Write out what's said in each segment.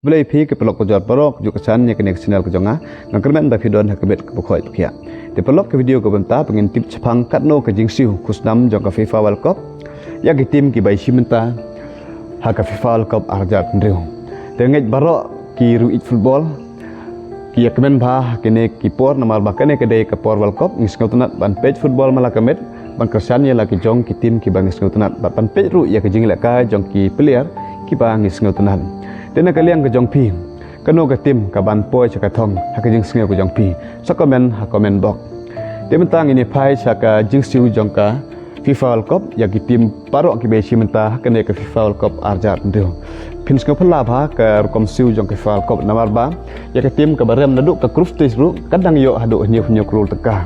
Belai pi ke pelok pojot barok juk kesan nya kene channel ke jonga ngkermen ba vidon hakbet ke bukhoi pkhia te pelok ke video ke benta pengin tip chapang katno ke jingsiu kusnam jong ka FIFA World Cup ya ki tim ki bai simenta ha ka FIFA World Cup arjat ndriu te ngej barok ki ruit football ki yakmen ba kene ki por namal ba kene ke de ke por World Cup ngis ngautunat ban page football malakamet ban kesan ya laki jong ki tim ki bangis ngautunat ban page ru ya ke jing ka jong ki player ki bangis ngautunat Tena kalian ke jong pi, kano ke tim ke ban poi cakap thong, hak jing singa ke jong pi, so komen hak komen bok. Dia mentang ini pai cakap jing siu jong ka FIFA World Cup, ya ki tim parok ki besi mentah kene ke FIFA World Cup arjat ndio. Pin singa pela ba ke rukom siu jong ke FIFA World Cup namar ba, ya ke tim ke barem naduk ke group stage ru, kadang yo haduk nyu krul teka.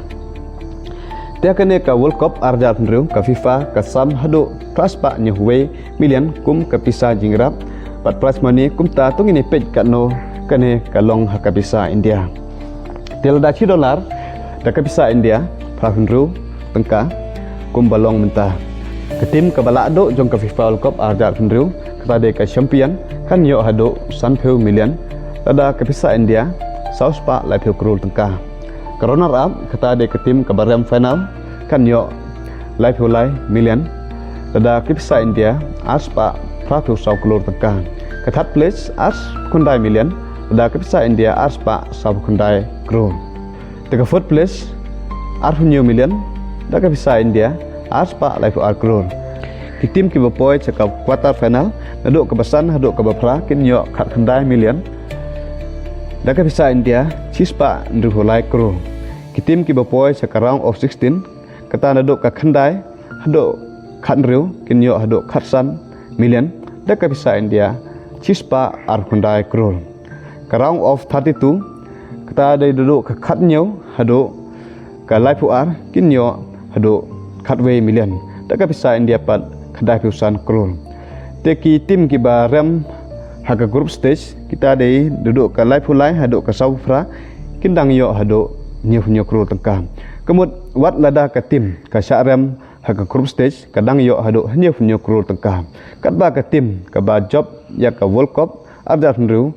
Dia kene ke World Cup arjat ndio ke FIFA ke sam haduk kelas pak nyu we million kum ke pisa jingrap. Pat prize money kumta tung ini page katno kane kalong hakabisa India. $10 da kabisa India phahunru tengka kum balong mentah. Ketim kabala ado jong ka FIFA World Cup arjat hunru kepada ka champion kan yo hado sanpeu million tada kabisa India saus pa lai peu krul tengka. Corona up kepada ketim kabaram final kan yo lai peu lai million tada kabisa India aspa Pratu sau kelur tekan. Ketat place as kundai million. Pada kepisa India as pak sau kundai kron. Teka fourth place arhunyo million. Pada kepisa India as pak laifu ar kron. Di tim ki bapoi cakap quarter final. Naduk kebesan haduk kebapra kin yo kat kundai million. Pada kepisa India cis pak ndruhulai kron. Di tim ki bapoi cakap round of 16. Kata naduk ke kundai haduk kat nriu kin yo haduk kat san million dekat bisa India cispa arhundai krol ke round of 32 kita ada duduk ke katnyo hado ke laifu ar kinyo hado katwe million dekat bisa India pat kedai piusan krol teki tim kiba rem haga group stage kita ada duduk ke laifu lai hado ke saufra kindang yo hado nyu krol tengkam kemud wat lada ke tim ke syarem hak group stage kadang yo hadu nyu krul tengkam kat ba ka tim ka ba job ya ka World Cup arjat nru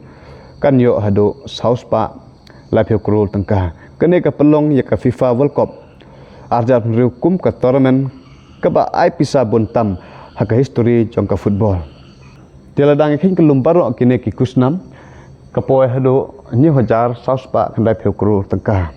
kan yo hadu saus pa la pheu krul tengka kene ka pelong ya ka FIFA World Cup arjat nru kum ka tournament ka ba ai pisa buntam hak history jong ka football teladang khin kelum baro kene ki kusnam ka poi hadu nyu hajar saus pa kan la pheu krul tengka